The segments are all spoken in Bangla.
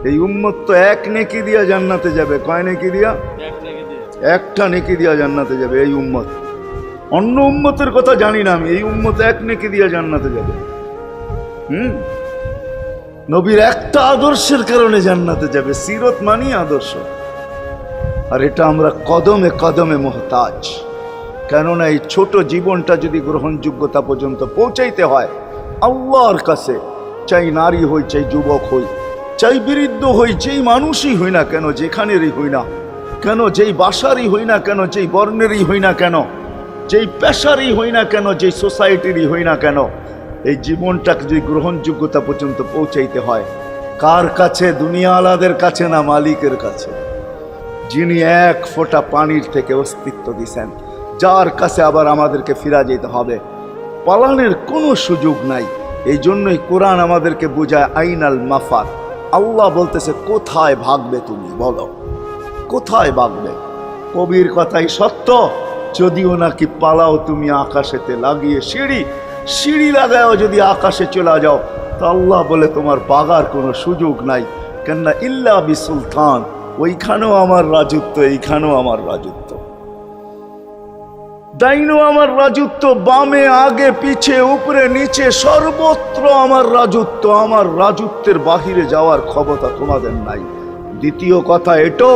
এই উম্মত তো এক নেকি দিয়া জান্নাতে যাবে। কয় নেকি দিয়া? একটা নেকি দিয়া জান্নাতে যাবে এই উম্মত। অন্য উম্মতের কথা জানি না আমি, এই উম্মত এক নেকি দিয়া জান্নাতে যাবে। নবীর একটা আদর্শের কারণে জান্নাতে যাবে। সিরত মানি আদর্শ, আর এটা আমরা কদমে কদমে মুহতাজ। কেননা এই ছোট জীবনটা যদি গ্রহণযোগ্যতা পর্যন্ত পৌঁছাইতে হয় আল্লাহর কাছে, চাই নারী হই, চাই যুবক হই, চাই বৃদ্ধ হই, যেই মানুষই হই না কেন, যেখানেরই হই না কেন, যেই বাসারই হই না কেন, যেই বর্ণেরই হই না কেন, যেই পেশারই হই না কেন, যেই সোসাইটিরই হই না কেন, এই জীবনটাকে যদি গ্রহণযোগ্যতা পর্যন্ত পৌঁছাইতে হয় কার কাছে? দুনিয়াওয়ালাদের কাছে না, মালিকের কাছে, যিনি এক ফোঁটা পানির থেকে অস্তিত্ব দিছেন, যার কাছে আবার আমাদেরকে ফিরা যেতে হবে। পালানের কোনো সুযোগ নাই। এই জন্যই কোরআন আমাদেরকে বোঝায় আইনাল মাফার। আল্লাহ বলতেছে কোথায় ভাগবে তুমি, বলো কোথায় ভাগবে? কবির কথাই সত্য, যদিও নাকি পালাও তুমি আকাশেতে লাগিয়ে সিঁড়ি, সিঁড়ি লাগাও যদি আকাশে চলে যাও, তো আল্লাহ বলে তোমার বাগার কোনো সুযোগ নাই। কেননা ইল্লা বি সুলতান, ওইখানেও আমার রাজত্ব, এইখানেও আমার রাজত্ব, ডাইনো আমার রাজত্ব, বামে আগে পিছে উপরে নিচে সর্বত্র আমার রাজত্ব। আমার রাজত্বের বাহিরে যাওয়ার ক্ষমতা তোমাদের নাই। দ্বিতীয় কথা এটো,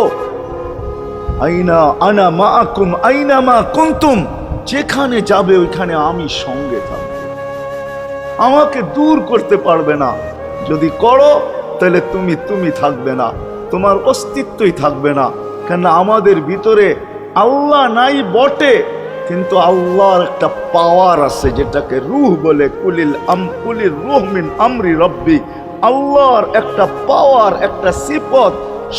আইনা আনা মাআকুম আইনা মা কুনতুম, যেখানে যাবে ওইখানে আমি সঙ্গে থাকব, আমাকে দূর করতে পারবে না। যদি করো তাহলে তুমি থাকবে না, তোমার অস্তিত্বই থাকবে না। কেন আমাদের ভিতরে আল্লাহ নাই বটে, কিন্তু আল্লাহর একটা পাওয়ার আছে যেটাকে রূহ বলে। কুলির রূহ মিন আমরি রব্বি, আল্লাহর একটা পাওয়ার, একটা সিফত,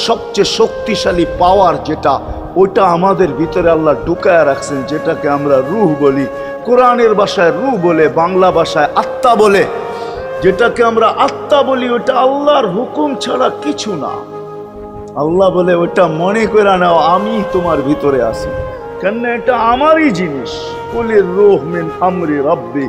সবচেয়ে শক্তিশালী পাওয়ার যেটা, ওটা আমাদের ভিতরে আল্লাহ ঢুকায় রাখছেন, যেটাকে আমরা রূহ বলি। কোরআনের ভাষায় রূহ বলে, বাংলা ভাষায় আত্মা বলে। যেটাকে আমরা আত্মা বলি ওটা আল্লাহর হুকুম ছাড়া কিছু না। আল্লাহ বলে ওটা মনে করে নাও আমি তোমার ভিতরে আছি, কেন এটা আমারই জিনিস। কুলির রূহ মিন আমরি রব্বি,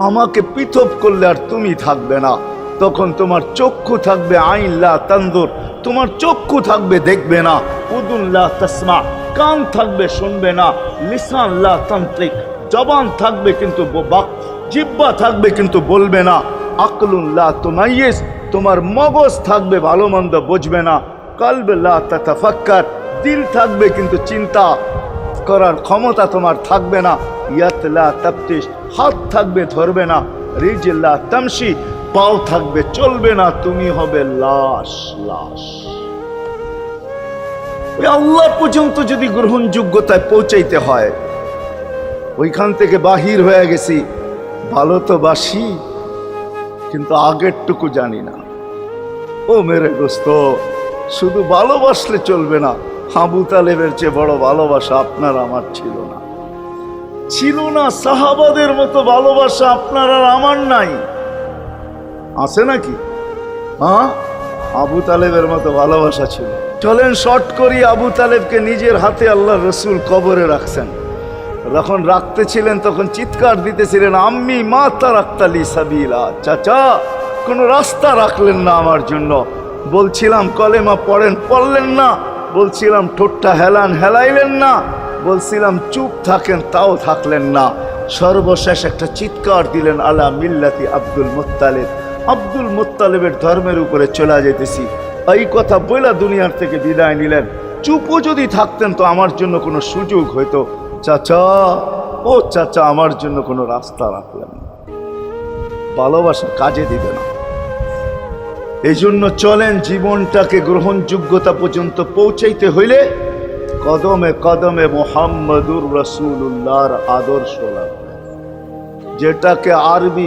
আমাকে পৃথক করলে আর তুমি থাকবে না। তখন তোমার চক্ষু থাকবে আইন লা তানজুর, তোমার চক্ষু থাকবে দেখবে না। উদুন লা তাসমা, কান থাকবে শুনবে না। লিসান লা তান্তিক, জবান থাকবে কিন্তু জিহ্বা থাকবে কিন্তু বলবে না। আকলুন লা তুমাইয়িজ, তোমার মগজ থাকবে ভালো মন্দ বুঝবে না। কলব লা তাতাফাক্কার, দিল থাকবে কিন্তু চিন্তা করার ক্ষমতা তোমার থাকবে না। ইয়াত লা তাফতিশ, হাত থাকবে ধরবে না। রিজল লা তামশি, পাও থাকবে চলবে না। তুমি হবে লাশ। ওই আল্লাহ পর্যন্ত যদি গ্রহণযোগ্যতায় পৌঁছাইতে হয়, ওইখান থেকে বাহির হয়ে গেছি। ভালো তো বাসি, কিন্তু আগেরটুকু জানি না। ও মেরে দোস্ত, শুধু ভালোবাসলে চলবে না। আবু তালেবের চেয়ে বড় ভালোবাসা আপনার আমার ছিল না, ছিল না। সাহাবাদের মতো ভালোবাসা আপনার আর আমার নাই, আছে নাকি? হ্যাঁ, আবু তালেবের মতো ভালোবাসা ছিল। চলেন শর্ট করি। আবু তালেবকে নিজের হাতে আল্লাহ রসুল কবরে রাখছেন। যখন রাখতেছিলেন তখন চিৎকার দিতেছিলেন, আম্মি মা তারাক্তালি সাবিলা, চাচা কোন রাস্তা রাখলেন না আমার জন্য। বলছিলাম কলেমা পড়েন, পড়লেন না। বলছিলাম ঠোঁটটা হেলান, হেলাইলেন না। বলছিলাম চুপ থাকেন, তাও থাকলেন না। সর্বশেষ একটা চিৎকার দিলেন, আলা মিল্লাতি আব্দুল মুত্তালিব, আব্দুল মুত্তালিবের ধর্মের উপরে চলে যেতেছি। এই কথা বলে দুনিয়ার থেকে বিদায় নিলেন। চুপও যদি থাকতেন তো আমার জন্য কোনো সুযোগ হইতো। চাচা, ও চাচা, আমার জন্য কোনো রাস্তা রাখলেন না। ভালোবাসা কাজে দিবে না। এই জন্য চলেন, জীবনটাকে গ্রহণযোগ্যতা পর্যন্ত পৌঁছাইতে হইলে কদমে কদমে মুহাম্মদুর রাসূলুল্লাহর আদর্শ লাগবে, যেটাকে আরবি